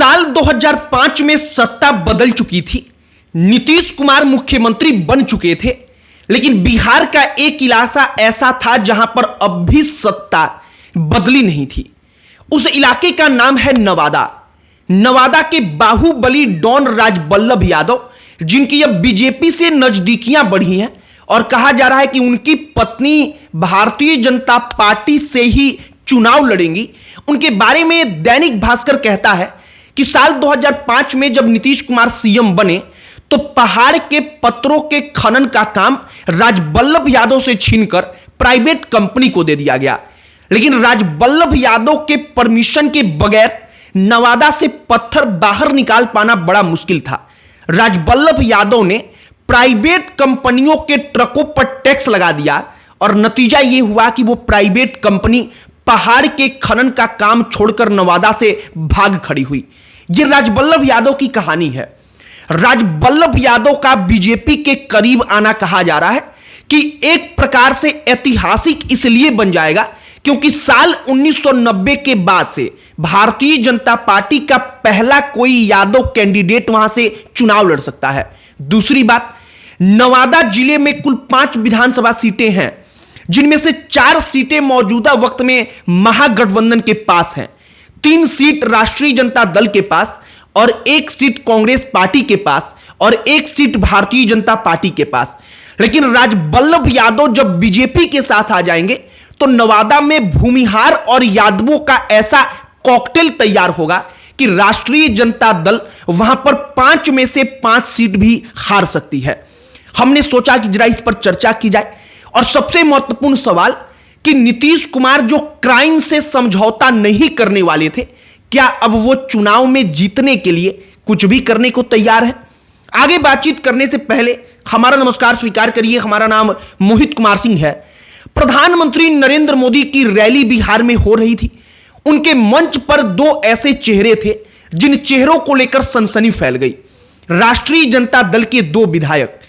साल 2005 में सत्ता बदल चुकी थी। नीतीश कुमार मुख्यमंत्री बन चुके थे, लेकिन बिहार का एक इलाका ऐसा था जहां पर अब भी सत्ता बदली नहीं थी। उस इलाके का नाम है नवादा। नवादा के बाहुबली डॉन राजबल्लभ यादव, जिनकी अब बीजेपी से नजदीकियां बढ़ी हैं और कहा जा रहा है कि उनकी पत्नी भारतीय जनता पार्टी से ही चुनाव लड़ेंगी, उनके बारे में दैनिक भास्कर कहता है कि साल 2005 में जब नीतीश कुमार सीएम बने तो पहाड़ के पत्थरों के खनन का काम राजबल्लभ यादव से छीनकर प्राइवेट कंपनी को दे दिया गया। लेकिन राजबल्लभ यादव के परमिशन के बगैर नवादा से पत्थर बाहर निकाल पाना बड़ा मुश्किल था। राजबल्लभ यादव ने प्राइवेट कंपनियों के ट्रकों पर टैक्स लगा दिया और नतीजा यह हुआ कि वो प्राइवेट कंपनी पहाड़ के खनन का काम छोड़कर नवादा से भाग खड़ी हुई। यह राजबल्लभ यादव की कहानी है। राजबल्लभ यादव का बीजेपी के करीब आना कहा जा रहा है कि एक प्रकार से ऐतिहासिक इसलिए बन जाएगा क्योंकि साल 1990 के बाद से भारतीय जनता पार्टी का पहला कोई यादव कैंडिडेट वहां से चुनाव लड़ सकता है। दूसरी बात, नवादा जिले में कुल 5 विधानसभा सीटें हैं, जिनमें से 4 सीटें मौजूदा वक्त में महागठबंधन के पास हैं, 3 सीट राष्ट्रीय जनता दल के पास और 1 सीट कांग्रेस पार्टी के पास और 1 सीट भारतीय जनता पार्टी के पास। लेकिन राजबल्लभ यादव जब बीजेपी के साथ आ जाएंगे तो नवादा में भूमिहार और यादवों का ऐसा कॉकटेल तैयार होगा कि राष्ट्रीय जनता दल वहां पर 5 में से 5 सीट भी हार सकती है। हमने सोचा कि जरा इस पर चर्चा की जाए और सबसे महत्वपूर्ण सवाल कि नीतीश कुमार जो क्राइम से समझौता नहीं करने वाले थे, क्या अब वो चुनाव में जीतने के लिए कुछ भी करने को तैयार है? आगे बातचीत करने से पहले हमारा नमस्कार स्वीकार करिए। हमारा नाम मोहित कुमार सिंह है। प्रधानमंत्री नरेंद्र मोदी की रैली बिहार में हो रही थी। उनके मंच पर 2 ऐसे चेहरे थे जिन चेहरों को लेकर सनसनी फैल गई। राष्ट्रीय जनता दल के 2 विधायक,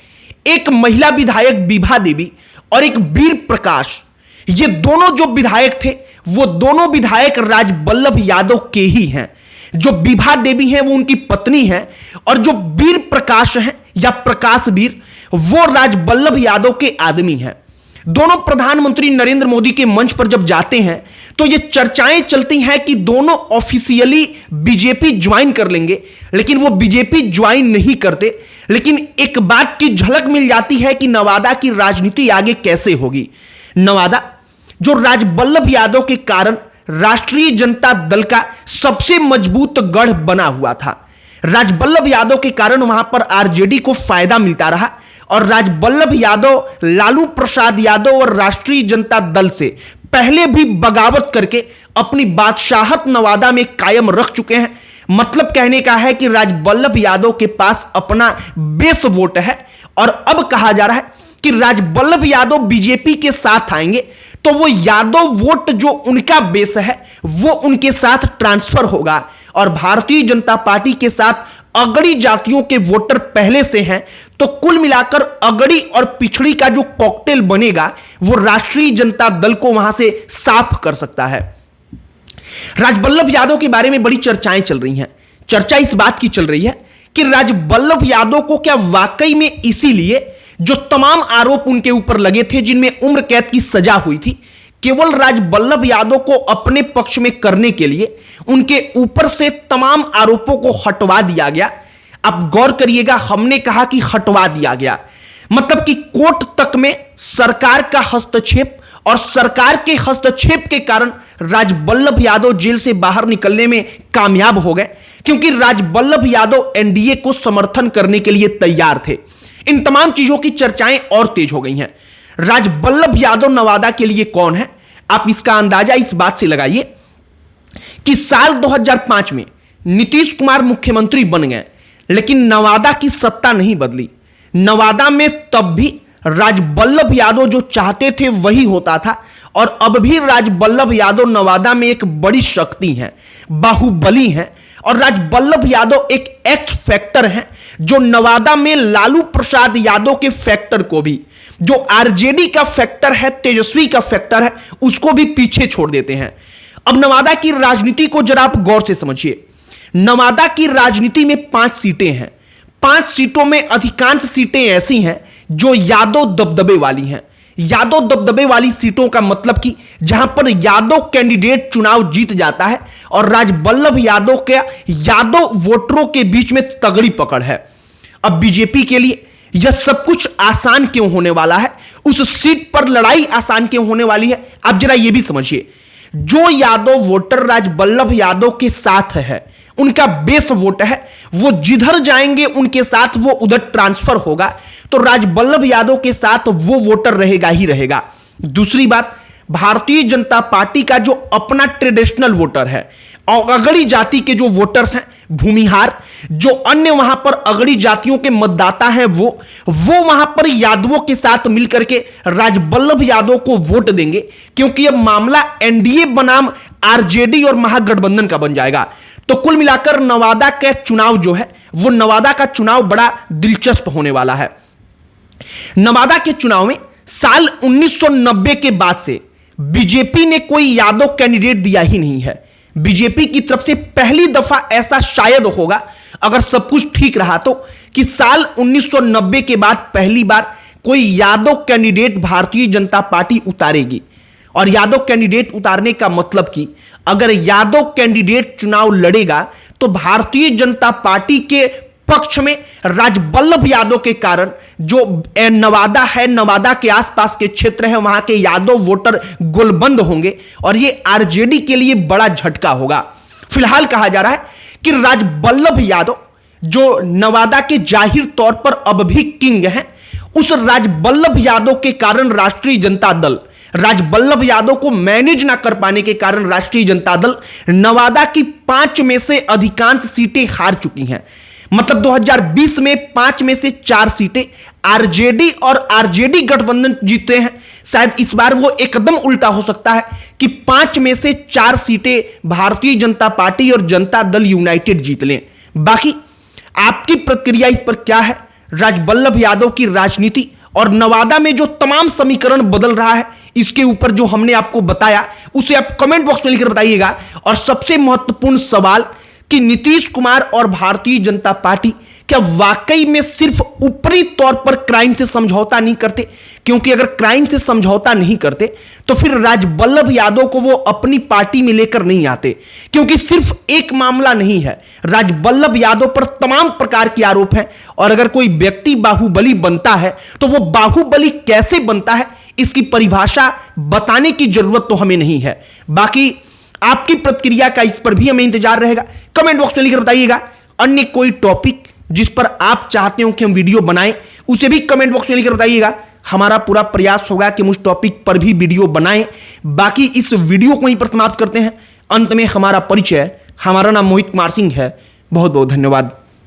एक महिला विधायक विभा देवी और एक वीर प्रकाश। ये दोनों जो विधायक थे वो दोनों विधायक राजबल्लभ यादव के ही हैं। जो विभा देवी हैं वो उनकी पत्नी हैं और जो वीर प्रकाश हैं या प्रकाश वीर वो राजबल्लभ यादव के आदमी हैं। दोनों प्रधानमंत्री नरेंद्र मोदी के मंच पर जब जाते हैं तो ये चर्चाएं चलती हैं कि दोनों ऑफिशियली बीजेपी ज्वाइन कर लेंगे, लेकिन वो बीजेपी ज्वाइन नहीं करते। लेकिन एक बात की झलक मिल जाती है कि नवादा की राजनीति आगे कैसे होगी। नवादा जो राजबल्लभ यादव के कारण राष्ट्रीय जनता दल का सबसे मजबूत गढ़ बना हुआ था। राजबल्लभ यादव के कारण वहां पर आरजेडी को फायदा मिलता रहा और राजबल्लभ यादव लालू प्रसाद यादव और राष्ट्रीय जनता दल से पहले भी बगावत करके अपनी बादशाहत नवादा में कायम रख चुके हैं। मतलब कहने का है कि राजबल्लभ यादव के पास अपना बेस वोट है और अब कहा जा रहा है कि राजबल्लभ यादव बीजेपी के साथ आएंगे तो वो यादव वोट जो उनका बेस है वो उनके साथ ट्रांसफर होगा और भारतीय जनता पार्टी के साथ अगड़ी जातियों के वोटर पहले से हैं, तो कुल मिलाकर अगड़ी और पिछड़ी का जो कॉकटेल बनेगा वो राष्ट्रीय जनता दल को वहां से साफ कर सकता है। राजबल्लभ यादव के बारे में बड़ी चर्चाएं चल रही हैं। चर्चा इस बात की चल रही है कि राजबल्लभ यादव को क्या वाकई में इसीलिए जो तमाम आरोप उनके ऊपर लगे थे, जिनमें उम्र कैद की सजा हुई थी, केवल राजबल्लभ यादव को अपने पक्ष में करने के लिए उनके ऊपर से तमाम आरोपों को हटवा दिया गया। अब गौर करिएगा, हमने कहा कि हटवा दिया गया, मतलब कि कोर्ट तक में सरकार का हस्तक्षेप और सरकार के हस्तक्षेप के कारण राजबल्लभ यादव जेल से बाहर निकलने में कामयाब हो गए, क्योंकि राजबल्लभ यादव एनडीए को समर्थन करने के लिए तैयार थे। इन तमाम चीजों की चर्चाएं और तेज हो गई हैं। राजबल्लभ यादव नवादा के लिए कौन है, आप इसका अंदाजा इस बात से लगाइए कि साल 2005 में नीतीश कुमार मुख्यमंत्री बन गए, लेकिन नवादा की सत्ता नहीं बदली। नवादा में तब भी राजबल्लभ यादव जो चाहते थे वही होता था और अब भी राजबल्लभ यादव नवादा में एक बड़ी शक्ति हैं, बाहुबली हैं और राजबल्लभ यादव एक एक्स फैक्टर हैं जो नवादा में लालू प्रसाद यादव के फैक्टर को भी, जो आरजेडी का फैक्टर है, तेजस्वी का फैक्टर है, उसको भी पीछे छोड़ देते हैं। अब नवादा की राजनीति को जरा आप गौर से समझिए। नवादा की राजनीति में 5 सीटें हैं। 5 सीटों में अधिकांश सीटें ऐसी हैं जो यादव दबदबे वाली हैं। यादव दबदबे वाली सीटों का मतलब कि जहां पर यादव कैंडिडेट चुनाव जीत जाता है और राजबल्लभ यादव के यादव वोटरों के बीच में तगड़ी पकड़ है। अब बीजेपी के लिए यह सब कुछ आसान क्यों होने वाला है, उस सीट पर लड़ाई आसान क्यों होने वाली है, आप जरा यह भी समझिए। जो यादव वोटर राजबल्लभ यादव के साथ है, उनका बेस वोट है, वो जिधर जाएंगे उनके साथ वो उधर ट्रांसफर होगा, तो राजबल्लभ यादव के साथ वो वोटर रहेगा ही रहेगा। दूसरी बात, भारतीय जनता पार्टी का जो अपना ट्रेडिशनल वोटर है और अगड़ी जाति के जो वोटर्स हैं, भूमिहार, जो अन्य वहां पर अगड़ी जातियों के मतदाता हैं, वो वहां पर यादवों के साथ मिलकर के राजबल्लभ यादव को वोट देंगे, क्योंकि यह मामला एनडीए बनाम आरजेडी और महागठबंधन का बन जाएगा। तो कुल मिलाकर नवादा का चुनाव जो है, वो नवादा का चुनाव बड़ा दिलचस्प होने वाला है। नवादा के चुनाव में साल 1990 के बाद से बीजेपी ने कोई यादव कैंडिडेट दिया ही नहीं है। बीजेपी की तरफ से पहली दफा ऐसा शायद होगा, अगर सब कुछ ठीक रहा तो, कि साल 1990 के बाद पहली बार कोई यादव कैंडिडेट भारतीय जनता पार्टी उतारेगी। और यादव कैंडिडेट उतारने का मतलब कि अगर यादव कैंडिडेट चुनाव लड़ेगा तो भारतीय जनता पार्टी के पक्ष में राजबल्लभ यादव के कारण जो नवादा है, नवादा के आसपास के क्षेत्र है, वहां के यादव वोटर गोलबंद होंगे और यह आरजेडी के लिए बड़ा झटका होगा। फिलहाल कहा जा रहा है कि राजबल्लभ यादव जो नवादा के जाहिर तौर पर अब भी किंग हैं, उस राजबल्लभ यादव के कारण राष्ट्रीय जनता दल, राजबल्लभ यादव को मैनेज ना कर पाने के कारण राष्ट्रीय जनता दल नवादा की 5 में से अधिकांश सीटें हार चुकी हैं। मतलब 2020 में 5 में से 4 सीटें आरजेडी और आरजेडी गठबंधन जीते हैं। शायद इस बार वो एकदम उल्टा हो सकता है कि 5 में से 4 सीटें भारतीय जनता पार्टी और जनता दल यूनाइटेड जीत लें। बाकी आपकी प्रतिक्रिया इस पर क्या है? राजबल्लभ यादव की राजनीति और नवादा में जो तमाम समीकरण बदल रहा है, इसके ऊपर जो हमने आपको बताया उसे आप कमेंट बॉक्स में लिखकर बताइएगा। और सबसे महत्वपूर्ण सवाल कि नीतीश कुमार और भारतीय जनता पार्टी क्या वाकई में सिर्फ ऊपरी तौर पर क्राइम से समझौता नहीं करते? क्योंकि अगर क्राइम से समझौता नहीं करते तो फिर राजबल्लभ यादव को वो अपनी पार्टी में लेकर नहीं आते, क्योंकि सिर्फ एक मामला नहीं है, राजबल्लभ यादव पर तमाम प्रकार के आरोप हैं। और अगर कोई व्यक्ति बाहुबली बनता है तो वो बाहुबली कैसे बनता है, इसकी परिभाषा बताने की जरूरत तो हमें नहीं है। बाकी आपकी प्रतिक्रिया का इस पर भी हमें इंतजार रहेगा, कमेंट बॉक्स में लिखकर बताइएगा। अन्य कोई टॉपिक जिस पर आप चाहते हो कि हम वीडियो बनाएं, उसे भी कमेंट बॉक्स में लिखकर बताइएगा। हमारा पूरा प्रयास होगा कि हम उस टॉपिक पर भी वीडियो बनाएं। बाकी इस वीडियो को यहीं पर समाप्त करते हैं। अंत में हमारा परिचय, हमारा नाम मोहित कुमार सिंह है। बहुत बहुत धन्यवाद।